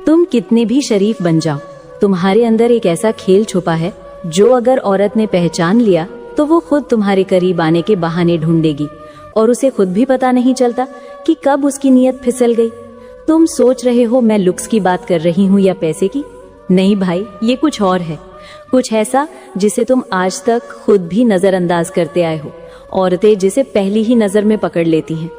तुम कितने भी शरीफ बन जाओ, तुम्हारे अंदर एक ऐसा खेल छुपा है जो अगर औरत ने पहचान लिया तो वो खुद तुम्हारे करीब आने के बहाने ढूंढेगी और उसे खुद भी पता नहीं चलता कि कब उसकी नीयत फिसल गई। तुम सोच रहे हो मैं लुक्स की बात कर रही हूँ या पैसे की? नहीं भाई, ये कुछ और है, कुछ ऐसा जिसे तुम आज तक खुद भी नजरअंदाज करते आए हो। औरतें जिसे पहली ही नजर में पकड़ लेती हैं।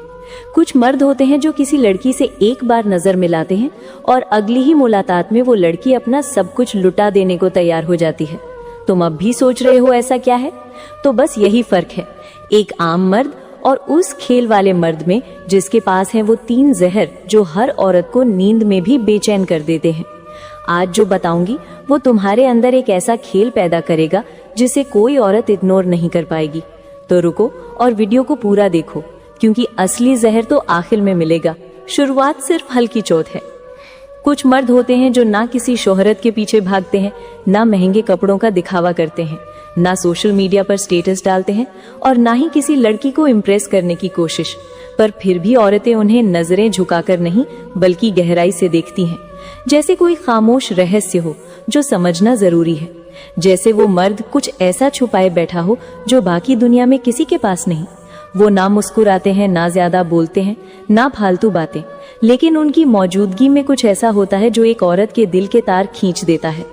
कुछ मर्द होते हैं जो किसी लड़की से एक बार नजर मिलाते हैं और अगली ही मुलाकात में वो लड़की अपना सब कुछ लुटा देने को तैयार हो जाती है। तुम अब भी सोच रहे हो ऐसा क्या है? तो बस यही फर्क है एक आम मर्द और उस खेल वाले मर्द में जिसके पास है वो 3 जहर जो हर औरत को नींद में भी बेचैन कर देते हैं। आज जो बताऊंगी वो तुम्हारे अंदर एक ऐसा खेल पैदा करेगा जिसे कोई औरत इग्नोर नहीं कर पाएगी। तो रुको और वीडियो को पूरा देखो, क्योंकि असली जहर तो आखिर में मिलेगा। शुरुआत सिर्फ हल्की चोट है। कुछ मर्द होते हैं जो ना किसी शोहरत के पीछे भागते हैं, ना महंगे कपड़ों का दिखावा करते हैं, ना सोशल मीडिया पर स्टेटस डालते हैं और ना ही किसी लड़की को इम्प्रेस करने की कोशिश। पर फिर भी औरतें उन्हें नजरें झुकाकर नहीं बल्कि गहराई से देखती हैं, जैसे कोई खामोश रहस्य हो जो समझना जरूरी है। जैसे वो मर्द कुछ ऐसा छुपाए बैठा हो जो बाकी दुनिया में किसी के पास नहीं। वो ना मुस्कुराते हैं, ना ज्यादा बोलते हैं, ना फालतू बातें, लेकिन उनकी मौजूदगी में कुछ ऐसा होता है जो एक औरत के दिल के तार खींच देता है।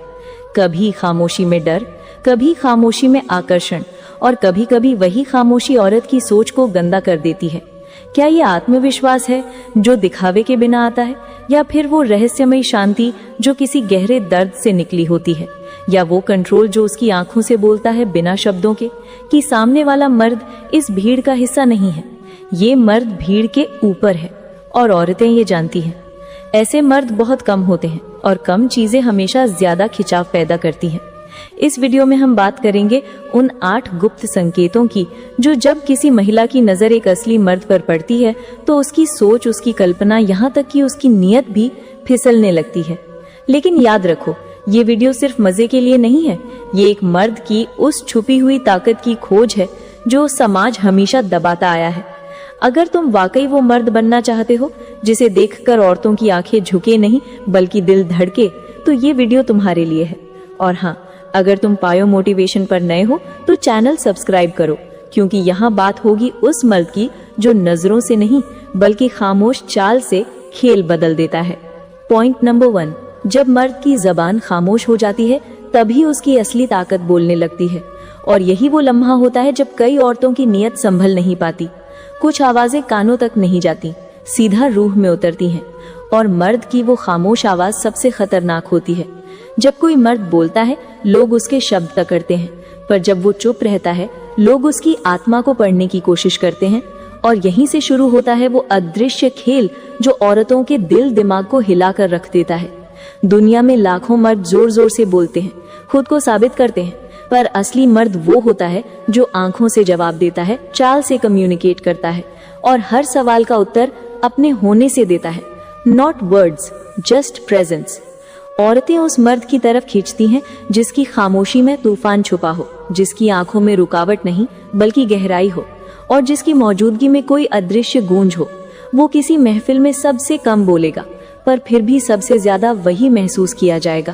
कभी खामोशी में डर, कभी खामोशी में आकर्षण और कभी कभी वही खामोशी औरत की सोच को गंदा कर देती है। क्या ये आत्मविश्वास है जो दिखावे के बिना आता है, या फिर वो रहस्यमयी शांति जो किसी गहरे दर्द से निकली होती है, या वो कंट्रोल जो उसकी आंखों से बोलता है बिना शब्दों के कि सामने वाला मर्द इस भीड़ का हिस्सा नहीं है, ये मर्द भीड़ के ऊपर है। और औरतें ये जानती हैं। ऐसे मर्द बहुत कम होते हैं और कम चीजें हमेशा ज्यादा खिंचाव पैदा करती हैं। इस वीडियो में हम बात करेंगे उन 8 गुप्त संकेतों की जो जब किसी महिला की नजर एक असली मर्द पर पड़ती है तो उसकी सोच, उसकी कल्पना, यहाँ तक कि उसकी नीयत भी फिसलने लगती है। लेकिन याद रखो, ये वीडियो सिर्फ मजे के लिए नहीं है। ये एक मर्द की उस छुपी हुई ताकत की खोज है जो समाज हमेशा दबाता आया है। अगर तुम वाकई वो मर्द बनना चाहते हो जिसे देखकर औरतों की आंखें झुके नहीं बल्कि दिल धड़के, तो ये वीडियो तुम्हारे लिए है। और हाँ, अगर तुम पायो मोटिवेशन पर नए हो तो चैनल सब्सक्राइब करो, क्योंकि यहाँ बात होगी उस मर्द की जो नजरों से नहीं बल्कि खामोश चाल से खेल बदल देता है। पॉइंट नंबर 1, जब मर्द की जबान खामोश हो जाती है तभी उसकी असली ताकत बोलने लगती है। और यही वो लम्हा होता है जब कई औरतों की नीयत संभल नहीं पाती। कुछ आवाजें कानों तक नहीं जाती, सीधा रूह में उतरती हैं। और मर्द की वो खामोश आवाज सबसे खतरनाक होती है। जब कोई मर्द बोलता है लोग उसके शब्द पकड़ते हैं, पर जब वो चुप रहता है लोग उसकी आत्मा को पढ़ने की कोशिश करते हैं। और यहीं से शुरू होता है वो अदृश्य खेल जो औरतों के दिल दिमाग को हिलाकर रख देता है। दुनिया में लाखों मर्द जोर जोर से बोलते हैं, खुद को साबित करते हैं, पर असली मर्द वो होता है जो आंखों से जवाब देता है, चाल से कम्युनिकेट करता है और हर सवाल का उत्तर अपने होने से देता है। Not words, just presence. औरतें उस मर्द की तरफ खींचती हैं जिसकी खामोशी में तूफान छुपा हो, जिसकी आंखों में रुकावट नहीं बल्कि गहराई हो और जिसकी मौजूदगी में कोई अदृश्य गूंज हो। वो किसी महफिल में सबसे कम बोलेगा पर फिर भी सबसे ज्यादा वही महसूस किया जाएगा।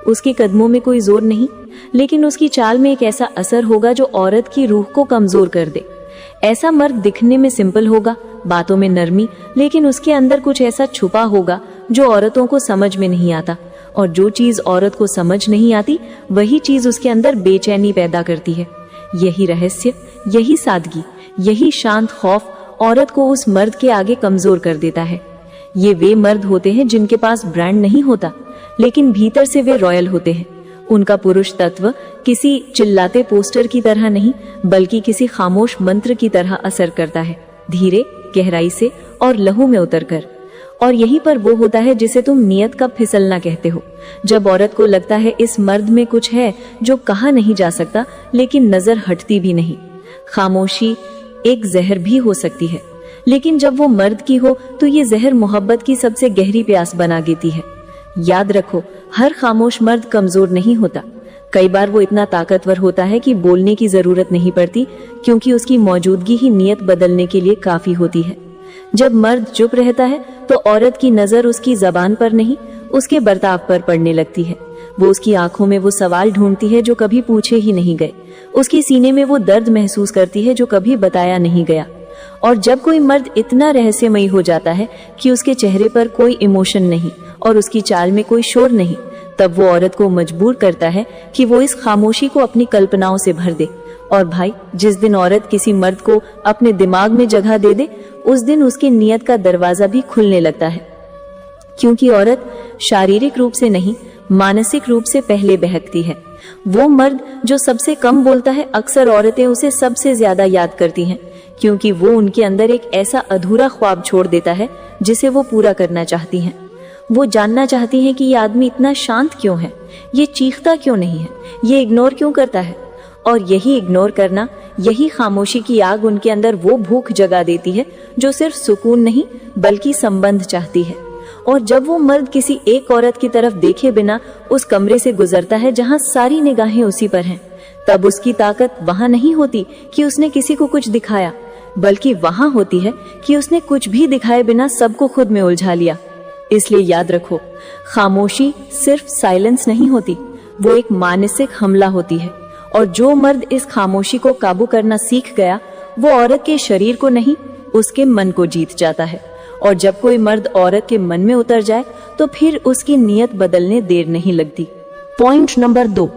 उसके कदमों में कोई जोर नहीं, लेकिन उसकी चाल में एक ऐसा असर होगा जो औरत की रूह को कमजोर कर दे। ऐसा मर्द दिखने में सिंपल होगा, बातों में नरमी, लेकिन उसके अंदर कुछ ऐसा छुपा होगा जो औरतों को समझ में नहीं आता। और जो चीज औरत को समझ नहीं आती वही चीज उसके अंदर बेचैनी पैदा करती है। यही रहस्य, यही सादगी, यही शांत खौफ औरत को उस मर्द के आगे कमजोर कर देता है। ये वे मर्द होते हैं जिनके पास ब्रांड नहीं होता, लेकिन भीतर से वे रॉयल होते हैं। उनका पुरुष तत्व किसी चिल्लाते पोस्टर की तरह नहीं बल्कि किसी खामोश मंत्र की तरह असर करता है, धीरे, गहराई से और लहू में उतरकर। और यहीं पर वो होता है जिसे तुम नियत का फिसलना कहते हो। जब औरत को लगता है इस मर्द में कुछ है जो कहा नहीं जा सकता लेकिन नजर हटती भी नहीं। खामोशी एक जहर भी हो सकती है, लेकिन जब वो मर्द की हो तो ये जहर मोहब्बत की सबसे गहरी प्यास बना देती है। याद रखो, हर खामोश मर्द कमजोर नहीं होता। कई बार वो इतना ताकतवर होता है कि बोलने की जरूरत नहीं पड़ती, क्योंकि उसकी मौजूदगी ही नियत बदलने के लिए काफी होती है। जब मर्द चुप रहता है तो औरत की नजर उसकी जबान पर नहीं उसके बर्ताव पर पड़ने लगती है। वो उसकी आंखों में वो सवाल ढूंढती है जो कभी पूछे ही नहीं गए। उसके सीने में वो दर्द महसूस करती है जो कभी बताया नहीं गया। और जब कोई मर्द इतना रहस्यमयी हो जाता है कि उसके चेहरे पर कोई इमोशन नहीं और उसकी चाल में कोई शोर नहीं, तब वो औरत को मजबूर करता है कि वो इस खामोशी को अपनी कल्पनाओं से भर दे। और भाई, जिस दिन औरत किसी मर्द को अपने दिमाग में जगह दे दे, उस दिन उसकी नियत का दरवाजा भी खुलने लगता है। क्योंकि औरत शारीरिक रूप से नहीं, मानसिक रूप से पहले बहकती है। वो मर्द जो सबसे कम बोलता है, अक्सर औरतें उसे सबसे ज्यादा याद करती हैं, क्योंकि वो उनके अंदर एक ऐसा अधूरा ख्वाब छोड़ देता है जिसे वो पूरा करना चाहती हैं। वो जानना चाहती हैं कि ये आदमी इतना शांत क्यों है, ये चीखता क्यों नहीं है, ये इग्नोर क्यों करता है। और यही इग्नोर करना, यही खामोशी की आग उनके अंदर वो भूख जगा देती है जो सिर्फ सुकून नहीं बल्कि संबंध चाहती है। और जब वो मर्द किसी एक औरत की तरफ देखे बिना उस कमरे से गुजरता है जहां सारी निगाहें उसी पर हैं, तब उसकी ताकत वहां नहीं होती कि उसने किसी को कुछ दिखाया, बल्कि वहां होती है कि उसने कुछ भी दिखाए बिना सबको खुद में उलझा लिया। इसलिए याद रखो, खामोशी सिर्फ साइलेंस नहीं होती, वो एक मानसिक हमला होती है। और जो मर्द इस खामोशी को काबू करना सीख गया, वो औरत के शरीर को नहीं, उसके मन को जीत जाता है। और जब कोई मर्द औरत के मन में उतर जाए तो फिर उसकी नीयत बदलने देर नहीं लगती। पॉइंट नंबर 2,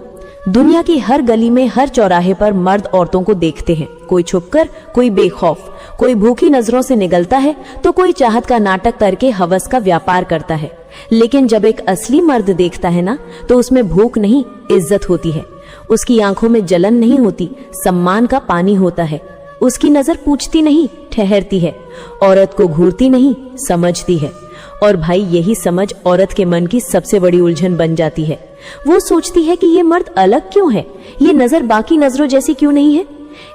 दुनिया की हर गली में, हर चौराहे पर मर्द औरतों को देखते हैं। कोई छुपकर, कोई बेखौफ, कोई भूखी नजरों से निगलता है तो कोई चाहत का नाटक करके हवस का व्यापार करता है। लेकिन जब एक असली मर्द देखता है ना, तो उसमें भूख नहीं, इज्जत होती है। उसकी आंखों में जलन नहीं होती, सम्मान का पानी होता है। उसकी नजर पूछती नहीं, ठहरती है। औरत को घूरती नहीं, समझती है। और भाई, यही समझ औरत के मन की सबसे बड़ी उलझन बन जाती है। वो सोचती है कि ये मर्द अलग क्यों है, ये नजर बाकी नजरों जैसी क्यों नहीं है।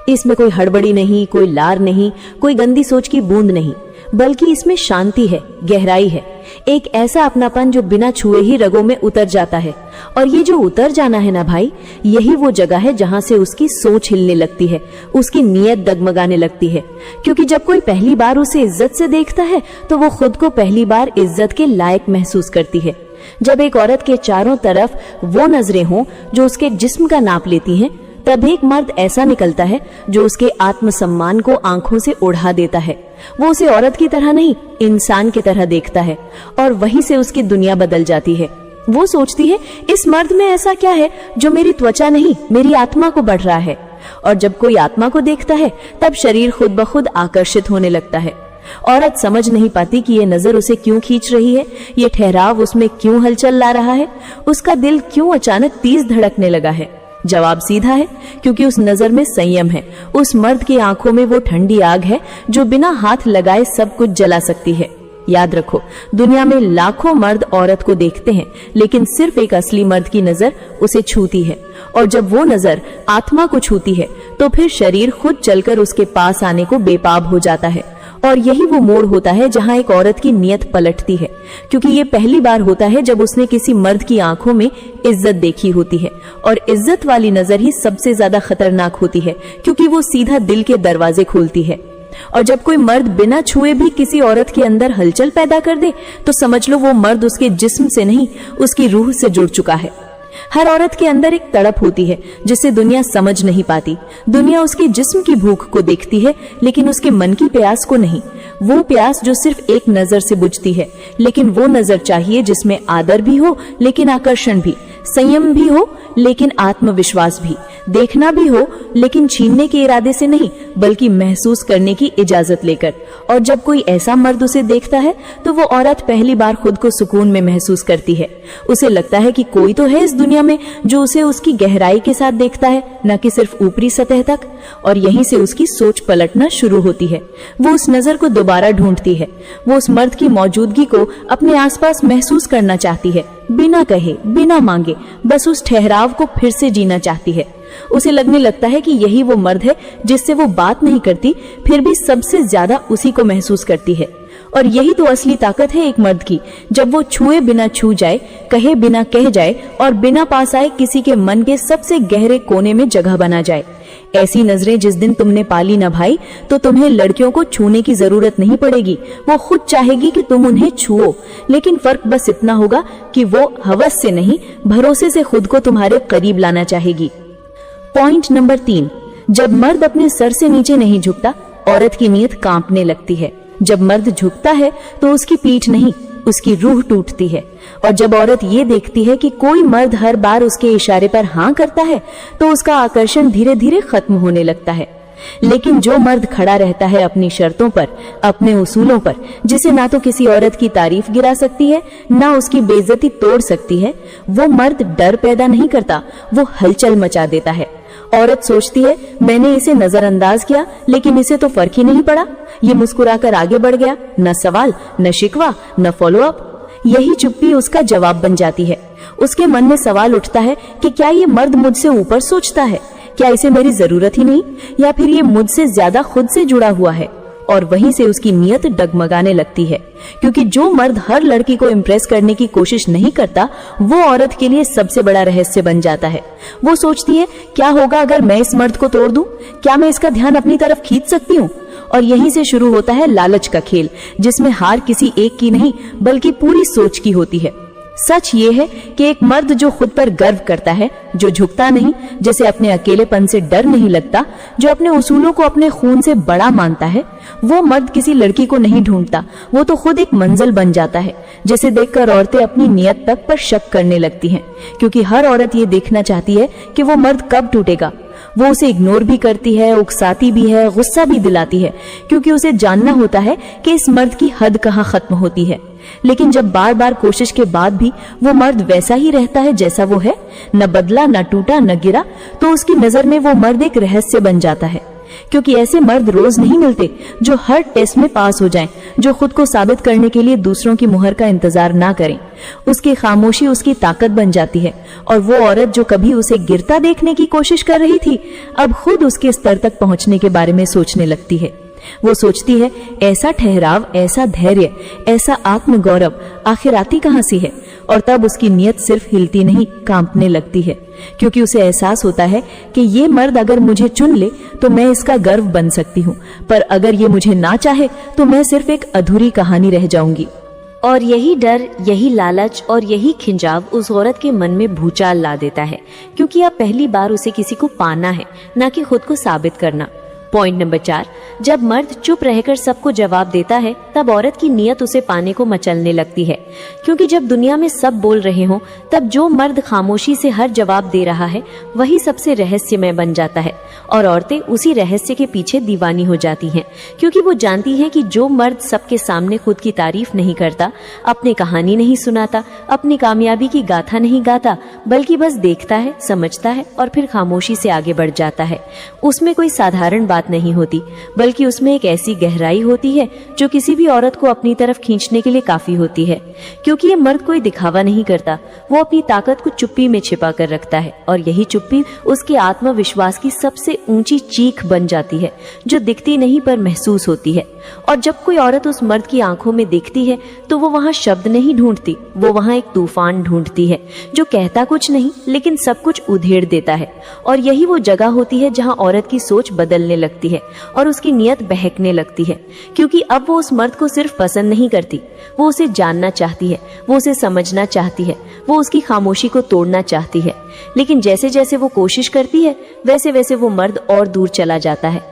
इसमें कोई हड़बड़ी नहीं, कोई लार नहीं, कोई गंदी सोच की बूंद नहीं, बल्कि इसमें शांति है, गहराई है, एक ऐसा अपनापन जो बिना छुए ही रगों में उतर जाता है। और ये जो उतर जाना है ना भाई, यही वो जगह है जहां से उसकी सोच हिलने लगती है, उसकी नीयत डगमगाने लगती है। क्योंकि जब कोई पहली बार उसे इज्जत से देखता है तो वो खुद को पहली बार इज्जत के लायक महसूस करती है। जब एक औरत के चारों तरफ वो नजरें हों जो उसके जिस्म का नाप लेती हैं, तब एक मर्द ऐसा निकलता है जो उसके आत्मसम्मान को आंखों से उड़ा देता है। वो उसे औरत की तरह नहीं, इंसान की तरह देखता है। और वहीं से उसकी दुनिया बदल जाती है। वो सोचती है, इस मर्द में ऐसा क्या है जो मेरी त्वचा नहीं, मेरी आत्मा को बढ़ रहा है। और जब कोई आत्मा को देखता है, तब शरीर खुद ब खुद आकर्षित होने लगता है। औरत समझ नहीं पाती कि ये नजर उसे क्यों खींच रही है, ये ठहराव उसमें क्यों हलचल ला रहा है, उसका दिल क्यों अचानक तेज धड़कने लगा है। जवाब सीधा है, क्योंकि उस नजर में संयम है। उस मर्द की आंखों में वो ठंडी आग है जो बिना हाथ लगाए सब कुछ जला सकती है। याद रखो, दुनिया में लाखों मर्द औरत को देखते हैं, लेकिन सिर्फ एक असली मर्द की नजर उसे छूती है। और जब वो नजर आत्मा को छूती है, तो फिर शरीर खुद चलकर उसके पास आने को बेताब हो जाता है। और यही वो मोड़ होता है जहां एक औरत की नियत पलटती है, क्योंकि ये पहली बार होता है जब उसने किसी मर्द की आंखों में इज्जत देखी होती है। और इज्जत वाली नजर ही सबसे ज्यादा खतरनाक होती है, क्योंकि वो सीधा दिल के दरवाजे खोलती है। और जब कोई मर्द बिना छुए भी किसी औरत के अंदर हलचल पैदा कर दे, तो समझ लो वो मर्द उसके जिस्म से नहीं, उसकी रूह से जुड़ चुका है। हर औरत के अंदर एक तड़प होती है जिसे दुनिया समझ नहीं पाती। दुनिया उसके जिस्म की भूख को देखती है, लेकिन उसके मन की प्यास को नहीं। वो प्यास जो सिर्फ एक नजर से बुझती है, लेकिन वो नजर चाहिए जिसमें आदर भी हो लेकिन आकर्षण भी, संयम भी हो लेकिन आत्मविश्वास भी, देखना भी हो लेकिन छीनने के इरादे से नहीं, बल्कि महसूस करने की इजाजत लेकर। और जब कोई ऐसा मर्द उसे देखता है, तो वो औरत पहली बार खुद को सुकून में महसूस करती है। उसे लगता है कि कोई तो है इस दुनिया में जो उसे उसकी गहराई के साथ देखता है, न कि सिर्फ ऊपरी सतह तक। और यहीं से उसकी सोच पलटना शुरू होती है। वो उस नजर को दोबारा ढूंढती है। वो उस मर्द की मौजूदगी को अपने आसपास महसूस करना चाहती है, बिना कहे, बिना मांगे, बस उस ठहराव को फिर से जीना चाहती है। उसे लगने लगता है कि यही वो मर्द है जिससे वो बात नहीं करती, फिर भी सबसे ज्यादा उसी को महसूस करती है। और यही तो असली ताकत है एक मर्द की, जब वो छुए बिना छू जाए, कहे बिना कह जाए और बिना पास आए किसी के मन के सबसे गहरे कोने में जगह बना जाए। ऐसी नजरें जिस दिन तुमने पाली ना भाई, तो तुम्हें लड़कियों को छूने की जरूरत नहीं पड़ेगी, वो खुद चाहेगी कि तुम उन्हें छुओ। लेकिन फर्क बस इतना होगा कि वो हवस से नहीं, भरोसे से खुद को तुम्हारे करीब लाना चाहेगी। पॉइंट नंबर 3, जब मर्द अपने सर से नीचे नहीं झुकता, औरत की नीयत कांपने लगती है। जब मर्द झुकता है तो उसकी पीठ नहीं, उसकी रूह टूटती है। और जब औरत ये देखती है कि कोई मर्द हर बार उसके इशारे पर हाँ करता है, तो उसका आकर्षण धीरे धीरे खत्म होने लगता है। लेकिन जो मर्द खड़ा रहता है अपनी शर्तों पर, अपने उसूलों पर, जिसे ना तो किसी औरत की तारीफ गिरा सकती है, ना उसकी बेइज्जती तोड़ सकती है, वो मर्द डर पैदा नहीं करता, वो हलचल मचा देता है। औरत सोचती है मैंने इसे नजरअंदाज किया, लेकिन इसे तो फर्क ही नहीं पड़ा, ये मुस्कुराकर आगे बढ़ गया, न सवाल, न शिकवा, न फॉलो अप। यही चुप्पी उसका जवाब बन जाती है। उसके मन में सवाल उठता है कि क्या ये मर्द मुझसे ऊपर सोचता है, क्या इसे मेरी जरूरत ही नहीं, या फिर ये मुझसे ज्यादा खुद से जुड़ा हुआ है। और वहीं से उसकी नीयत डगमगाने लगती है, क्योंकि जो मर्द हर लड़की को इम्प्रेस करने की कोशिश नहीं करता, वो औरत के लिए सबसे बड़ा रहस्य बन जाता है। वो सोचती है क्या होगा अगर मैं इस मर्द को तोड़ दूं, क्या मैं इसका ध्यान अपनी तरफ खींच सकती हूँ। और यहीं से शुरू होता है लालच का खेल, जिसमें हार किसी एक की नहीं बल्कि पूरी सोच की होती है। सच ये है कि एक मर्द जो खुद पर गर्व करता है, जो झुकता नहीं, जिसे अपने अकेलेपन से डर नहीं लगता, जो अपने उसूलों को अपने खून से बड़ा मानता है, वो मर्द किसी लड़की को नहीं ढूंढता, वो तो खुद एक मंजिल बन जाता है, जिसे देखकर औरतें अपनी नियत तक पर शक करने लगती हैं, क्योंकि हर औरत ये देखना चाहती है कि वो मर्द कब टूटेगा। वो उसे इग्नोर भी करती है, उकसाती भी है, गुस्सा भी दिलाती है, क्योंकि उसे जानना होता है कि इस मर्द की हद कहाँ खत्म होती है। लेकिन जब बार बार कोशिश के बाद भी वो मर्द वैसा ही रहता है जैसा वो है, न बदला, न टूटा, न गिरा, तो उसकी नजर में वो मर्द एक रहस्य बन जाता है। क्योंकि ऐसे मर्द रोज नहीं मिलते जो हर टेस्ट में पास हो जाएं, जो खुद को साबित करने के लिए दूसरों की मुहर का इंतजार ना करें। उसकी खामोशी उसकी ताकत बन जाती है, और वो औरत जो कभी उसे गिरता देखने की कोशिश कर रही थी, अब खुद उसके स्तर तक पहुंचने के बारे में सोचने लगती है। वो सोचती है ऐसा ठहराव, ऐसा धैर्य, ऐसा आत्मगौरव आखिर आती कहां से है। और तब उसकी नीयत सिर्फ हिलती नहीं, कांपने लगती है, क्योंकि उसे एहसास होता है कि ये मर्द अगर मुझे चुन ले तो मैं इसका गर्व बन सकती हूँ, पर अगर ये मुझे ना चाहे तो मैं सिर्फ एक अधूरी कहानी रह जाऊंगी। और यही डर, यही लालच और यही खिंचाव उस औरत के मन में भूचाल ला देता है, क्योंकि अब पहली बार उसे किसी को पाना है, ना कि खुद को साबित करना। पॉइंट नंबर 4, जब मर्द चुप रहकर सबको जवाब देता है, तब औरत की नीयत उसे पाने को मचलने लगती है, क्योंकि जब दुनिया में सब बोल रहे हों, तब जो मर्द खामोशी से हर जवाब दे रहा है वही सबसे रहस्यमय बन जाता है, और औरतें उसी रहस्य के पीछे दीवानी हो जाती हैं, क्योंकि वो जानती हैं कि जो मर्द सबके सामने खुद की तारीफ नहीं करता, अपनी कहानी नहीं सुनाता, अपनी कामयाबी की गाथा नहीं गाता, बल्कि बस देखता है, समझता है और फिर खामोशी से आगे बढ़ जाता है, उसमें कोई साधारण बात नहीं होती, बल्कि उसमें एक ऐसी गहराई होती है जो किसी भी औरत को अपनी तरफ खींचने के लिए काफी होती है। क्योंकि ये मर्द कोई दिखावा नहीं करता, वो अपनी ताकत को चुप्पी में छिपा कर रखता है, और यही चुप्पी उसके आत्मविश्वास की सबसे ऊंची चीख बन जाती है, जो दिखती नहीं पर महसूस होती है। और जब कोई औरत उस मर्द की आंखों में देखती है, तो वो वहां शब्द नहीं ढूंढती, वो वहां एक तूफान ढूंढती है, जो कहता कुछ नहीं लेकिन सब कुछ उधेड़ देता है। और यही वो जगह होती है जहां औरत की सोच बदलने लगती है और उसकी नीयत बहकने लगती है, क्योंकि अब वो उस मर्द को सिर्फ पसंद नहीं करती, वो उसे जानना चाहती है, वो उसे समझना चाहती है, वो उसकी खामोशी को तोड़ना चाहती है। लेकिन जैसे जैसे वो कोशिश करती है, वैसे वैसे वो मर्द और दूर चला जाता है,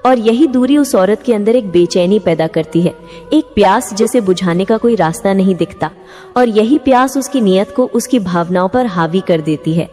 और यही दूरी उस औरत के अंदर एक बेचैनी पैदा करती है, एक प्यास जिसे बुझाने का कोई रास्ता नहीं दिखता, और यही प्यास उसकी नीयत को उसकी भावनाओं पर हावी कर देती है।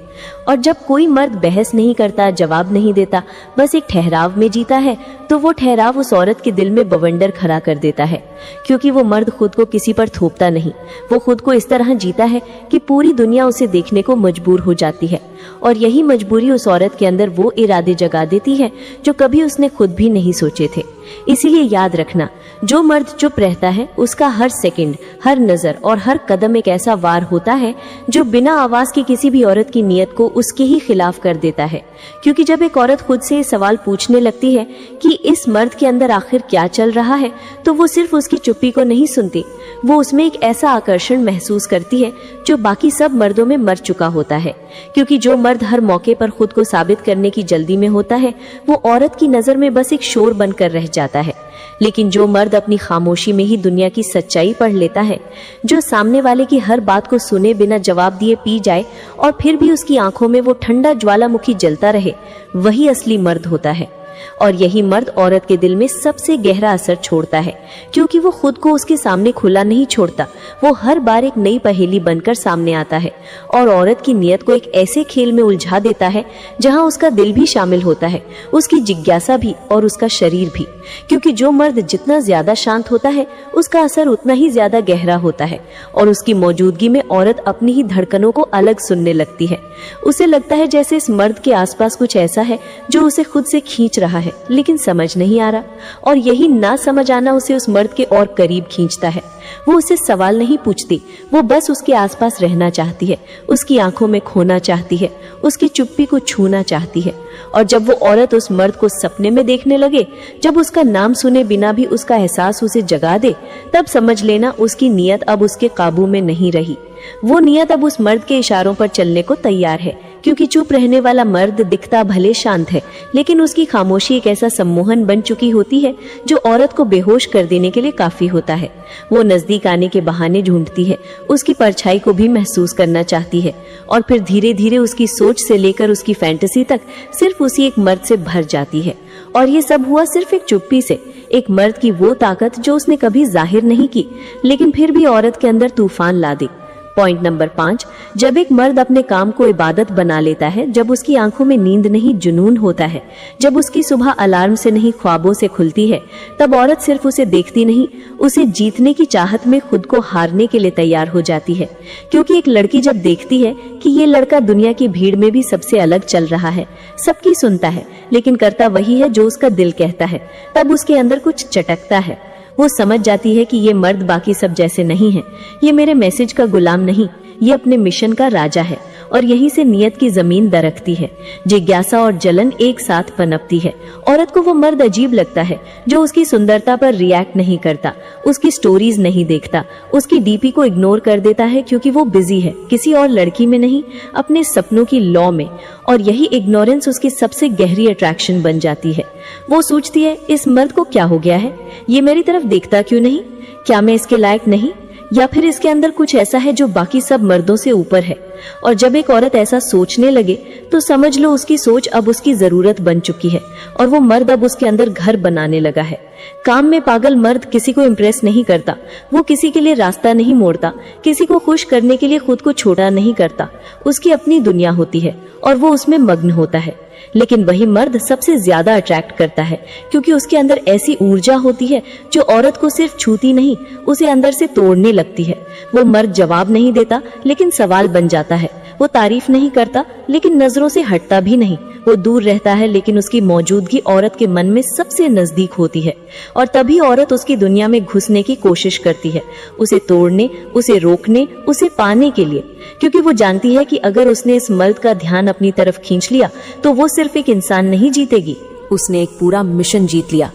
और जब कोई मर्द बहस नहीं करता, जवाब नहीं देता, बस एक ठहराव में जीता है, तो वो ठहराव उस औरत के दिल में बवंडर खड़ा कर देता है, क्योंकि वो मर्द खुद को किसी पर थोपता नहीं, वो खुद को इस तरह जीता है कि पूरी दुनिया उसे देखने को मजबूर हो जाती है। और यही मजबूरी उस औरत के अंदर वो इरादे जगा देती है जो कभी उसने खुद भी नहीं सोचे थे। इसीलिए याद रखना, जो मर्द चुप रहता है उसका हर सेकंड, हर नजर और हर कदम एक ऐसा वार होता है जो बिना आवाज के किसी भी औरत की नीयत नियत को उसके ही खिलाफ कर देता है। क्योंकि जब एक औरत खुद से ये सवाल पूछने लगती है कि इस मर्द के अंदर आखिर क्या चल रहा है, तो वो सिर्फ उसकी चुप्पी को नहीं सुनती, वो उसमें एक ऐसा आकर्षण महसूस करती है जो बाकी सब मर्दों में मर चुका होता है। क्योंकि जो मर्द हर मौके पर खुद को साबित करने की जल्दी में होता है, वो औरत की नजर में बस एक शोर बनकर रह जाता है। लेकिन जो मर्द अपनी खामोशी में ही दुनिया की सच्चाई पढ़ लेता है, जो सामने वाले की हर बात को सुने बिना जवाब दिए पी जाए और फिर भी उसकी आंखों में वो ठंडा ज्वालामुखी जलता रहे, वही असली मर्द होता है। और यही मर्द औरत के दिल में सबसे गहरा असर छोड़ता है, क्योंकि वो खुद को उसके सामने खुला नहीं छोड़ता। वो हर बार एक नई पहेली बनकर सामने आता है और औरत की नियत को एक ऐसे खेल में उलझा देता है जहां उसका दिल भी शामिल होता है, उसकी जिज्ञासा भी और उसका शरीर भी। क्योंकि जो मर्द जितना ज्यादा शांत होता है, उसका असर उतना ही ज्यादा गहरा होता है और उसकी मौजूदगी में औरत अपनी ही धड़कनों को अलग सुनने लगती है। उसे लगता है जैसे इस मर्द के आसपास कुछ ऐसा है जो उसे खुद से खींच रहा है, लेकिन समझ नहीं आ रहा। और यही ना समझ आना उसे उस मर्द के और करीब खींचता है। वो उसे सवाल नहीं पूछती, वो बस उसके आसपास रहना चाहती है, उसकी आंखों में खोना चाहती है, उसकी चुप्पी को छूना चाहती है। और जब वो औरत उस मर्द को सपने में देखने लगे, जब उसका नाम सुने बिना भी उसका एहसास उसे जगा दे, तब समझ लेना उसकी नियत अब उसके काबू में नहीं रही। वो नियत अब उस मर्द के इशारों पर चलने को तैयार है। क्योंकि चुप रहने वाला मर्द दिखता भले शांत है, लेकिन उसकी खामोशी एक ऐसा सम्मोहन बन चुकी होती है जो औरत को बेहोश कर देने के लिए काफी होता है। वो नजदीक आने के बहाने ढूंढती है, उसकी परछाई को भी महसूस करना चाहती है और फिर धीरे धीरे उसकी सोच से लेकर उसकी फैंटेसी तक सिर्फ उसी एक मर्द से भर जाती है। और ये सब हुआ सिर्फ एक चुप्पी से, एक मर्द की वो ताकत जो उसने कभी जाहिर नहीं की, लेकिन फिर भी औरत के अंदर तूफान ला दी। पॉइंट नंबर 5, जब एक मर्द अपने काम को इबादत बना लेता है, जब उसकी आंखों में नींद नहीं जुनून होता है, जब उसकी सुबह अलार्म से नहीं ख्वाबों से खुलती है, तब औरत सिर्फ उसे देखती नहीं, उसे जीतने की चाहत में खुद को हारने के लिए तैयार हो जाती है। क्योंकि एक लड़की जब देखती है कि ये लड़का दुनिया की भीड़ में भी सबसे अलग चल रहा है, सबकी सुनता है, लेकिन करता वही है जो उसका दिल कहता है, तब उसके अंदर कुछ चटकता है। वो समझ जाती है कि ये मर्द बाकी सब जैसे नहीं है, ये मेरे मैसेज का गुलाम नहीं, ये अपने मिशन का राजा है। और यहीं से नियत की जमीन दरकती है, जिज्ञासा और जलन एक साथ पनपती है। औरत को वो मर्द अजीब लगता है जो उसकी सुंदरता पर रिएक्ट नहीं करता, उसकी स्टोरीज नहीं देखता, उसकी डीपी को इग्नोर कर देता है, क्योंकि वो बिजी है किसी और लड़की में नहीं, अपने सपनों की लौ में। और यही इग्नोरेंस उसकी सबसे गहरी अट्रैक्शन बन जाती है। वो सोचती है, इस मर्द को क्या हो गया है, ये मेरी तरफ देखता क्यों नहीं, क्या मैं इसके लायक नहीं, या फिर इसके अंदर कुछ ऐसा है जो बाकी सब मर्दों से ऊपर है। और जब एक औरत ऐसा सोचने लगे तो समझ लो उसकी सोच अब उसकी जरूरत बन चुकी है और वो मर्द अब उसके अंदर घर बनाने लगा है। काम में पागल मर्द किसी को इम्प्रेस नहीं करता, वो किसी के लिए रास्ता नहीं मोड़ता, किसी को खुश करने के लिए खुद को छोटा नहीं करता। उसकी अपनी दुनिया होती है और वो उसमें मग्न होता है। लेकिन वही मर्द सबसे ज्यादा अट्रैक्ट करता है, क्योंकि उसके अंदर ऐसी ऊर्जा होती है जो औरत को सिर्फ छूती नहीं, उसे अंदर से तोड़ने लगती है। वो मर्द जवाब नहीं देता, लेकिन सवाल बन जाता है। वो तारीफ नहीं करता, लेकिन नजरों से हटता भी नहीं। वो दूर रहता है, लेकिन उसकी मौजूदगी औरत के मन में सबसे नजदीक होती है। और तभी औरत उसकी दुनिया में घुसने की कोशिश करती है, उसे तोड़ने, उसे रोकने, उसे पाने के लिए। क्योंकि वो जानती है कि अगर उसने इस मर्द का ध्यान अपनी तरफ खींच लिया तो वो सिर्फ एक इंसान नहीं जीतेगी, उसने एक पूरा मिशन जीत लिया।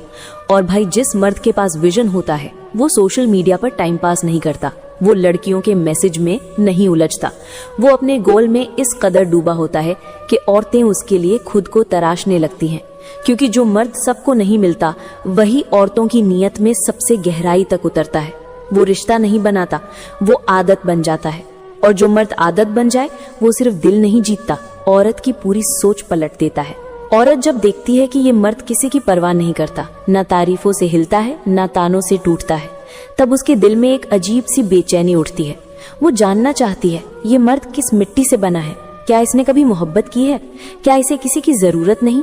और भाई, जिस मर्द के पास विजन होता है वो सोशल मीडिया पर टाइम पास नहीं करता, वो लड़कियों के मैसेज में नहीं उलझता, वो अपने गोल में इस कदर डूबा होता है कि औरतें उसके लिए खुद को तराशने लगती हैं। क्योंकि जो मर्द सबको नहीं मिलता, वही औरतों की नियत में सबसे गहराई तक उतरता है। वो रिश्ता नहीं बनाता, वो आदत बन जाता है। और जो मर्द आदत बन जाए, वो सिर्फ दिल नहीं जीतता, औरत की पूरी सोच पलट देता है। औरत जब देखती है कि ये मर्द किसी की परवाह नहीं करता, ना तारीफों से हिलता है, ना तानों से टूटता है, तब उसके दिल में एक अजीब सी बेचैनी उठती है। वो जानना चाहती है, ये मर्द किस मिट्टी से बना है, क्या इसने कभी मोहब्बत की है, क्या इसे किसी की जरूरत नहीं।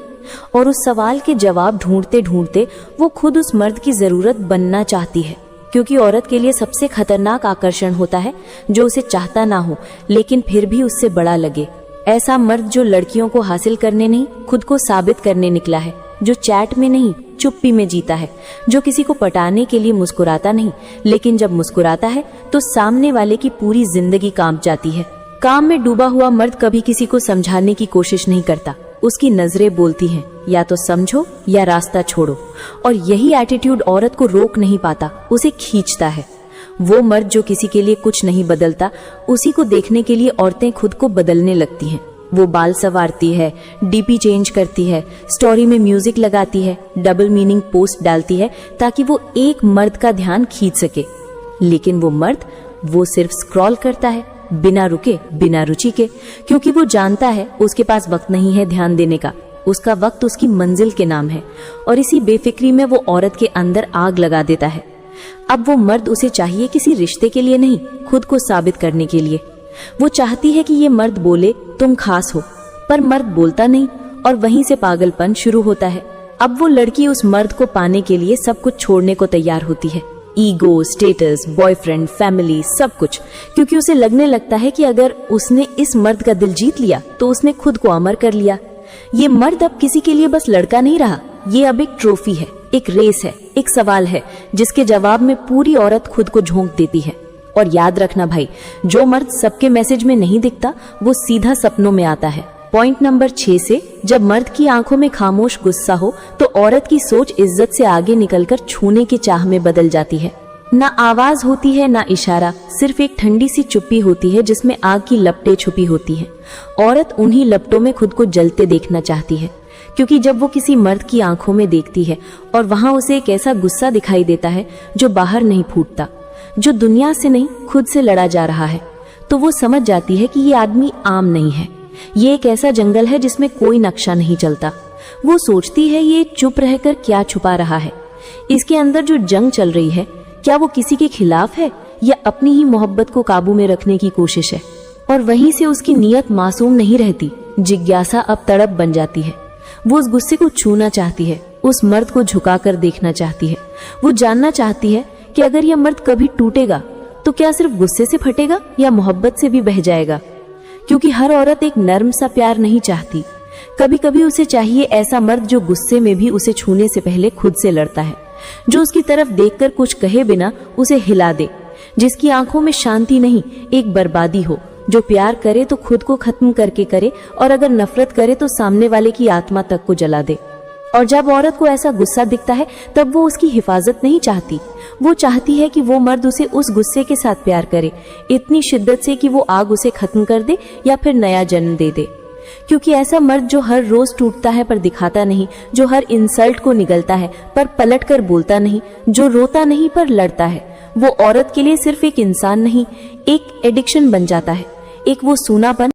और उस सवाल के जवाब ढूंढते ढूंढते वो खुद उस मर्द की जरूरत बनना चाहती है। क्योंकि औरत के लिए सबसे खतरनाक आकर्षण होता है जो उसे चाहता ना हो, लेकिन फिर भी उससे बड़ा लगे। ऐसा मर्द जो लड़कियों को हासिल करने नहीं, खुद को साबित करने निकला है, जो चैट में नहीं, चुप्पी में जीता है, जो किसी को पटाने के लिए मुस्कुराता नहीं, लेकिन जब मुस्कुराता है तो सामने वाले की पूरी जिंदगी कांप जाती है। काम में डूबा हुआ मर्द कभी किसी को समझाने की कोशिश नहीं करता। उसकी नजरें बोलती हैं, या तो समझो या रास्ता छोड़ो। और यही एटीट्यूड औरत को रोक नहीं पाता, उसे खींचता है। वो मर्द जो किसी के लिए कुछ नहीं बदलता, उसी को देखने के लिए औरतें खुद को बदलने लगती हैं। वो बाल संवारती है, डीपी चेंज करती है, स्टोरी में म्यूजिक लगाती है, डबल मीनिंग पोस्ट डालती है ताकि वो एक मर्द का ध्यान खींच सके। लेकिन वो मर्द वो सिर्फ स्क्रॉल करता है, बिना रुके, बिना रुचि के, क्योंकि वो जानता है उसके पास वक्त नहीं है ध्यान देने का। उसका वक्त उसकी मंजिल के नाम है और इसी बेफिक्री में वो औरत के अंदर आग लगा देता है। अब वो मर्द उसे चाहिए किसी रिश्ते के लिए नहीं, खुद को साबित करने के लिए। वो चाहती है कि ये मर्द बोले तुम खास हो, पर मर्द बोलता नहीं और वहीं से पागलपन शुरू होता है। अब वो लड़की उस मर्द को पाने के लिए सब कुछ छोड़ने को तैयार होती है, ईगो, स्टेटस, बॉयफ्रेंड, फैमिली, सब कुछ, क्योंकि उसे लगने लगता है कि अगर उसने इस मर्द का दिल जीत लिया तो उसने खुद को अमर कर लिया। ये मर्द अब किसी के लिए बस लड़का नहीं रहा, ये अब एक ट्रॉफी है, एक रेस है, एक सवाल है जिसके जवाब में पूरी औरत खुद को झोंक देती है। और याद रखना भाई, जो मर्द सबके मैसेज में नहीं दिखता वो सीधा सपनों में आता है। पॉइंट नंबर 6 से, जब मर्द की आंखों में खामोश गुस्सा हो तो औरत की सोच इज्जत से आगे निकलकर छूने की चाह में बदल जाती है। ना आवाज होती है ना इशारा, सिर्फ एक ठंडी सी चुप्पी होती है जिसमें आग की लपटें छुपी होती हैं। औरत उन्हीं लपटों में खुद को जलते देखना चाहती है, क्योंकि जब वो किसी मर्द की आंखों में देखती है और वहां उसे एक ऐसा गुस्सा दिखाई देता है जो बाहर नहीं फूटता, जो दुनिया से नहीं खुद से लड़ा जा रहा है, तो वो समझ जाती है कि ये आदमी आम नहीं है, ये एक ऐसा जंगल है जिसमें कोई नक्शा नहीं चलता। वो सोचती है ये चुप रहकर क्या छुपा रहा है, इसके अंदर जो जंग चल रही है क्या वो किसी के खिलाफ है या अपनी ही मोहब्बत को काबू में रखने की कोशिश है। और वहीं से उसकी नीयत मासूम नहीं रहती, जिज्ञासा अब तड़प बन जाती है। वो उस गुस्से को छूना चाहती है, उस मर्द को झुकाकर देखना चाहती है। वो जानना चाहती है कि अगर यह मर्द कभी टूटेगा तो क्या सिर्फ गुस्से से फटेगा या मोहब्बत से भी बह जाएगा। क्योंकि हर औरत एक नर्म सा प्यार नहीं चाहती, कभी कभी उसे चाहिए ऐसा मर्द जो गुस्से में भी उसे छूने से पहले खुद से लड़ता है, जो उसकी तरफ देखकर कुछ कहे बिना उसे हिला दे, जिसकी आंखों में शांति नहीं एक बर्बादी हो, जो प्यार करे तो खुद को खत्म करके करे और अगर नफरत करे तो सामने वाले की आत्मा तक को जला दे। और जब औरत को ऐसा गुस्सा दिखता है तब वो उसकी हिफाजत नहीं चाहती, वो चाहती है कि वो मर्द उसे उस गुस्से के साथ प्यार करे, इतनी शिद्दत से कि वो आग उसे खत्म कर दे या फिर नया जन्म दे दे। क्योंकि ऐसा मर्द जो हर रोज टूटता है पर दिखाता नहीं, जो हर इंसल्ट को निगलता है पर पलट कर बोलता नहीं, जो रोता नहीं पर लड़ता है, वो औरत के लिए सिर्फ एक इंसान नहीं, एक एडिक्शन बन जाता है, एक वो सूनापन